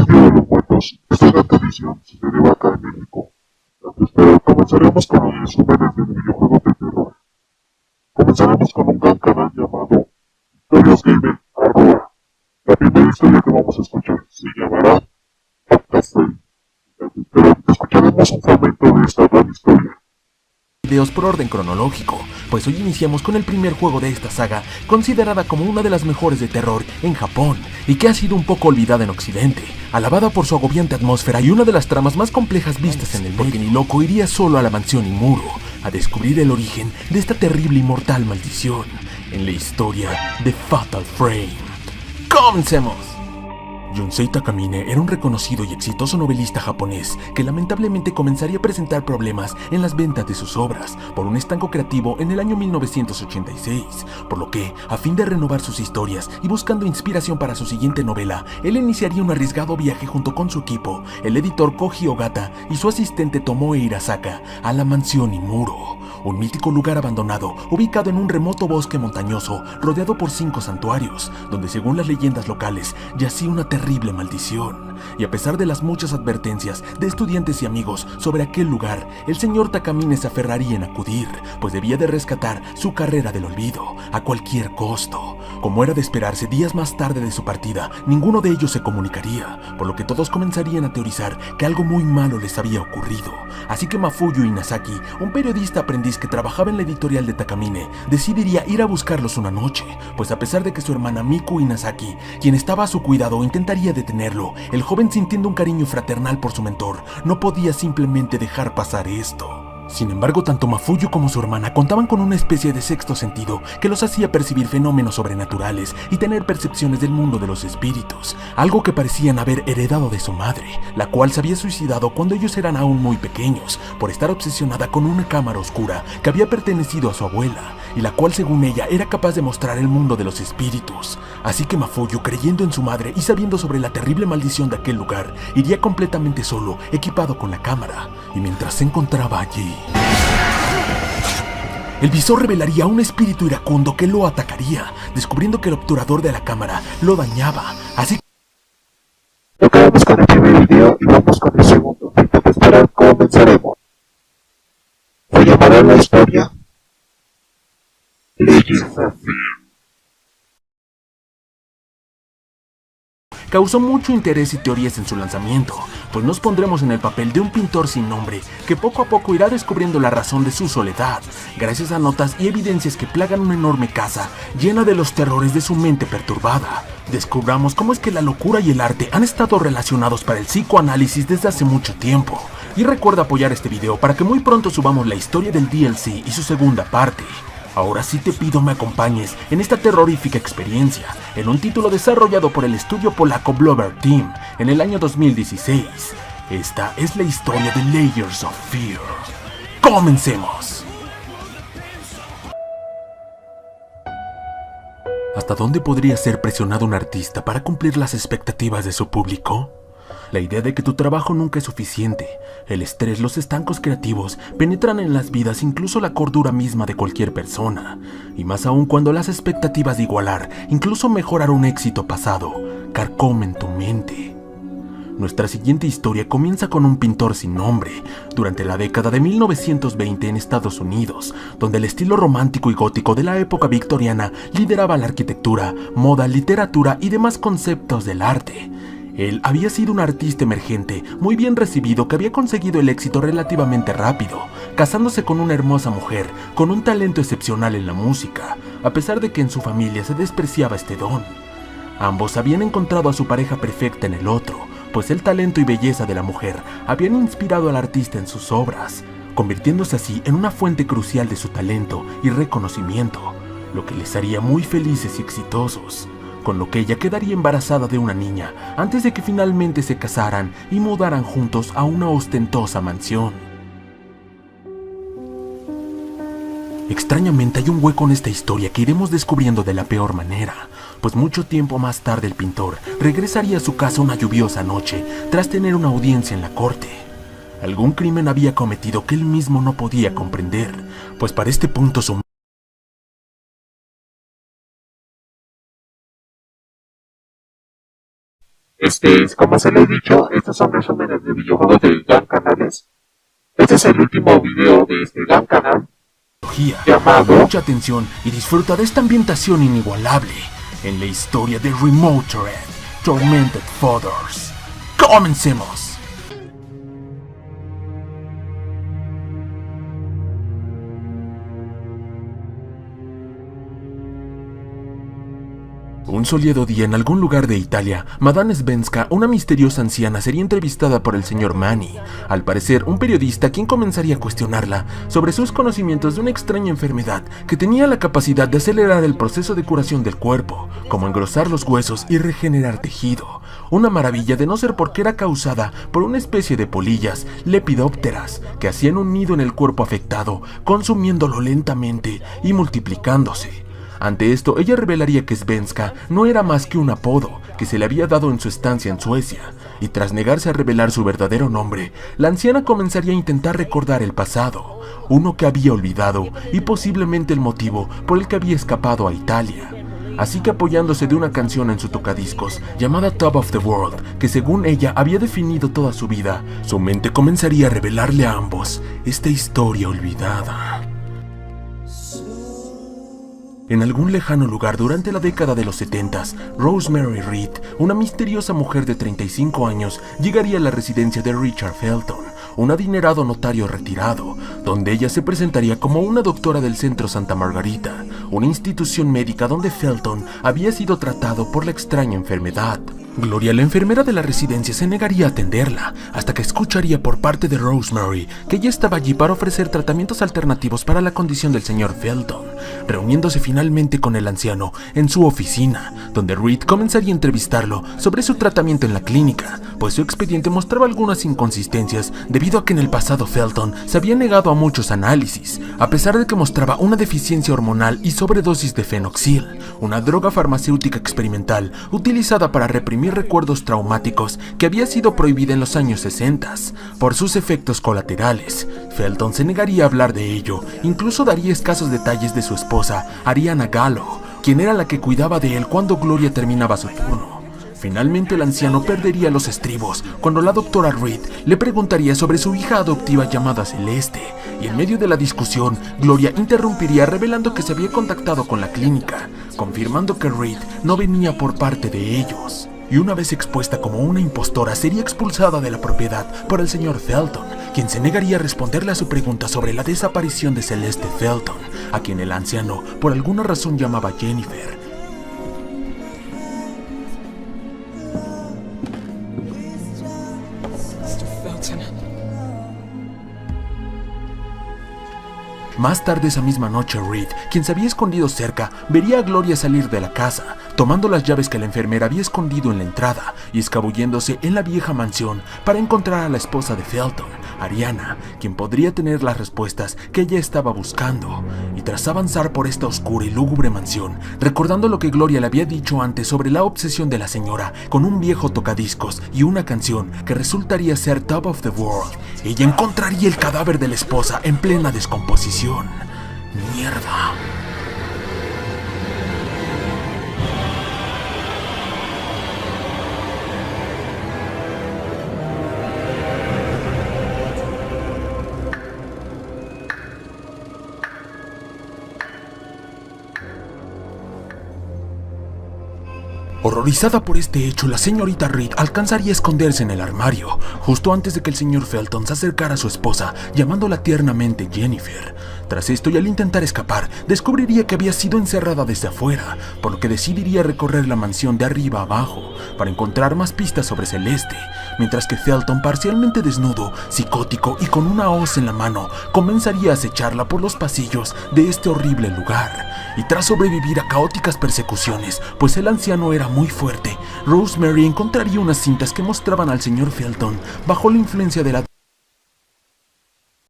Día de los Muertos, excelente edición, se deriva acá en México. Pero comenzaremos con los resúmenes de videojuegos de terror. Comenzaremos con un gran canal llamado Historias Gamer Horror. La primera historia que vamos a escuchar se llamará Octaframe. Pero escucharemos un fragmento de esta gran historia. Videos por orden cronológico, pues hoy iniciamos con el primer juego de esta saga, considerada como una de las mejores de terror en Japón, y que ha sido un poco olvidada en Occidente, alabada por su agobiante atmósfera y una de las tramas más complejas vistas en el medio, porque ni loco iría solo a la mansión Imuro, a descubrir el origen de esta terrible y mortal maldición, en la historia de Fatal Frame. ¡Comencemos! Yunsei Takamine era un reconocido y exitoso novelista japonés que lamentablemente comenzaría a presentar problemas en las ventas de sus obras por un estanco creativo en el año 1986, por lo que, a fin de renovar sus historias y buscando inspiración para su siguiente novela, él iniciaría un arriesgado viaje junto con su equipo, el editor Koji Ogata y su asistente Tomoe Hirasaka, a la mansión Imuro, un mítico lugar abandonado ubicado en un remoto bosque montañoso rodeado por 5 santuarios, donde según las leyendas locales yacía una terrible maldición. Y a pesar de las muchas advertencias de estudiantes y amigos sobre aquel lugar, el señor Takamine se aferraría en acudir, pues debía de rescatar su carrera del olvido a cualquier costo. Como era de esperarse, días más tarde de su partida, ninguno de ellos se comunicaría, por lo que todos comenzarían a teorizar que algo muy malo les había ocurrido. Así que Mafuyu Inazaki, un periodista aprendiz que trabajaba en la editorial de Takamine, decidiría ir a buscarlos una noche, pues a pesar de que su hermana Miku Inazaki, quien estaba a su cuidado, intentaría detenerlo, el joven, sintiendo un cariño fraternal por su mentor, no podía simplemente dejar pasar esto. Sin embargo, tanto Mafuyu como su hermana contaban con una especie de sexto sentido que los hacía percibir fenómenos sobrenaturales y tener percepciones del mundo de los espíritus, algo que parecían haber heredado de su madre, la cual se había suicidado cuando ellos eran aún muy pequeños, por estar obsesionada con una cámara oscura que había pertenecido a su abuela, y la cual según ella era capaz de mostrar el mundo de los espíritus. Así que Mafuyu, creyendo en su madre y sabiendo sobre la terrible maldición de aquel lugar, iría completamente solo, equipado con la cámara, y mientras se encontraba allí, el visor revelaría un espíritu iracundo que lo atacaría, descubriendo que el obturador de la cámara lo dañaba, así que Acabamos con el primer video y vamos con el segundo. Sin esperar, comenzaremos. Se llamará la historia Legends of Fear. causó mucho interés y teorías en su lanzamiento, pues nos pondremos en el papel de un pintor sin nombre que poco a poco irá descubriendo la razón de su soledad, gracias a notas y evidencias que plagan una enorme casa llena de los terrores de su mente perturbada. Descubramos cómo es que la locura y el arte han estado relacionados para el psicoanálisis desde hace mucho tiempo. Y recuerda apoyar este video para que muy pronto subamos la historia del DLC y su segunda parte. Ahora sí te pido me acompañes en esta terrorífica experiencia, en un título desarrollado por el estudio polaco Bloober Team en el año 2016. Esta es la historia de Layers of Fear. ¡Comencemos! ¿Hasta dónde podría ser presionado un artista para cumplir las expectativas de su público? La idea de que tu trabajo nunca es suficiente, el estrés, los estancos creativos penetran en las vidas, incluso la cordura misma de cualquier persona, y más aún cuando las expectativas de igualar, incluso mejorar un éxito pasado, carcomen tu mente. Nuestra siguiente historia comienza con un pintor sin nombre, durante la década de 1920 en Estados Unidos, donde el estilo romántico y gótico de la época victoriana lideraba la arquitectura, moda, literatura y demás conceptos del arte. Él había sido un artista emergente, muy bien recibido, que había conseguido el éxito relativamente rápido, casándose con una hermosa mujer, con un talento excepcional en la música, a pesar de que en su familia se despreciaba este don. Ambos habían encontrado a su pareja perfecta en el otro, pues el talento y belleza de la mujer habían inspirado al artista en sus obras, convirtiéndose así en una fuente crucial de su talento y reconocimiento, lo que les haría muy felices y exitosos. Con lo que ella quedaría embarazada de una niña antes de que finalmente se casaran y mudaran juntos a una ostentosa mansión. Extrañamente hay un hueco en esta historia que iremos descubriendo de la peor manera, pues mucho tiempo más tarde el pintor regresaría a su casa una lluviosa noche tras tener una audiencia en la corte. Algún crimen había cometido que él mismo no podía comprender, pues para este punto su Como se le he dicho, estos son resúmenes de videojuegos de GAN Canales. Este es el último video de este GAN Canal llamado... Mucha atención y disfruta de esta ambientación inigualable en la historia de Remote Red, Tormented Fathers. ¡Comencemos! Un soleado día en algún lugar de Italia, Madame Svenska, una misteriosa anciana, sería entrevistada por el señor Manny. Al parecer, un periodista quien comenzaría a cuestionarla sobre sus conocimientos de una extraña enfermedad que tenía la capacidad de acelerar el proceso de curación del cuerpo, como engrosar los huesos y regenerar tejido. Una maravilla de no ser porque era causada por una especie de polillas, lepidópteras, que hacían un nido en el cuerpo afectado, consumiéndolo lentamente y multiplicándose. Ante esto, ella revelaría que Svenska no era más que un apodo que se le había dado en su estancia en Suecia, y tras negarse a revelar su verdadero nombre, la anciana comenzaría a intentar recordar el pasado, uno que había olvidado y posiblemente el motivo por el que había escapado a Italia. Así que apoyándose de una canción en su tocadiscos llamada Top of the World, que según ella había definido toda su vida, su mente comenzaría a revelarle a ambos esta historia olvidada. En algún lejano lugar durante la década de los 70s, Rosemary Reed, una misteriosa mujer de 35 años, llegaría a la residencia de Richard Felton, un adinerado notario retirado, donde ella se presentaría como una doctora del Centro Santa Margarita, una institución médica donde Felton había sido tratado por la extraña enfermedad. Gloria, la enfermera de la residencia, se negaría a atenderla, hasta que escucharía por parte de Rosemary que ella estaba allí para ofrecer tratamientos alternativos para la condición del señor Felton, reuniéndose finalmente con el anciano en su oficina, donde Reed comenzaría a entrevistarlo sobre su tratamiento en la clínica, pues su expediente mostraba algunas inconsistencias debido a que en el pasado Felton se había negado a muchos análisis, a pesar de que mostraba una deficiencia hormonal y sobredosis de fenoxil, una droga farmacéutica experimental utilizada para reprimir recuerdos traumáticos que había sido prohibida en los años 60 por sus efectos colaterales. Felton se negaría a hablar de ello, incluso daría escasos detalles de su esposa, Ariana Gallo, quien era la que cuidaba de él cuando Gloria terminaba su turno. Finalmente el anciano perdería los estribos cuando la doctora Reed le preguntaría sobre su hija adoptiva llamada Celeste, y en medio de la discusión, Gloria interrumpiría revelando que se había contactado con la clínica, confirmando que Reed no venía por parte de ellos. Y una vez expuesta como una impostora, sería expulsada de la propiedad por el señor Felton, quien se negaría a responderle a su pregunta sobre la desaparición de Celeste Felton, a quien el anciano por alguna razón llamaba Jennifer. Más tarde esa misma noche, Reed, quien se había escondido cerca, vería a Gloria salir de la casa, tomando las llaves que la enfermera había escondido en la entrada y escabulléndose en la vieja mansión para encontrar a la esposa de Felton, Ariana, quien podría tener las respuestas que ella estaba buscando. Y tras avanzar por esta oscura y lúgubre mansión, recordando lo que Gloria le había dicho antes sobre la obsesión de la señora con un viejo tocadiscos y una canción que resultaría ser Top of the World, ella encontraría el cadáver de la esposa en plena descomposición. ¡Mierda! Horrorizada por este hecho, la señorita Reed alcanzaría a esconderse en el armario, justo antes de que el señor Felton se acercara a su esposa, llamándola tiernamente Jennifer. Tras esto, y al intentar escapar, descubriría que había sido encerrada desde afuera, por lo que decidiría recorrer la mansión de arriba a abajo, para encontrar más pistas sobre Celeste, mientras que Felton, parcialmente desnudo, psicótico y con una hoz en la mano, comenzaría a acecharla por los pasillos de este horrible lugar. Y tras sobrevivir a caóticas persecuciones, pues el anciano era muy fuerte, Rosemary encontraría unas cintas que mostraban al señor Felton bajo la influencia de la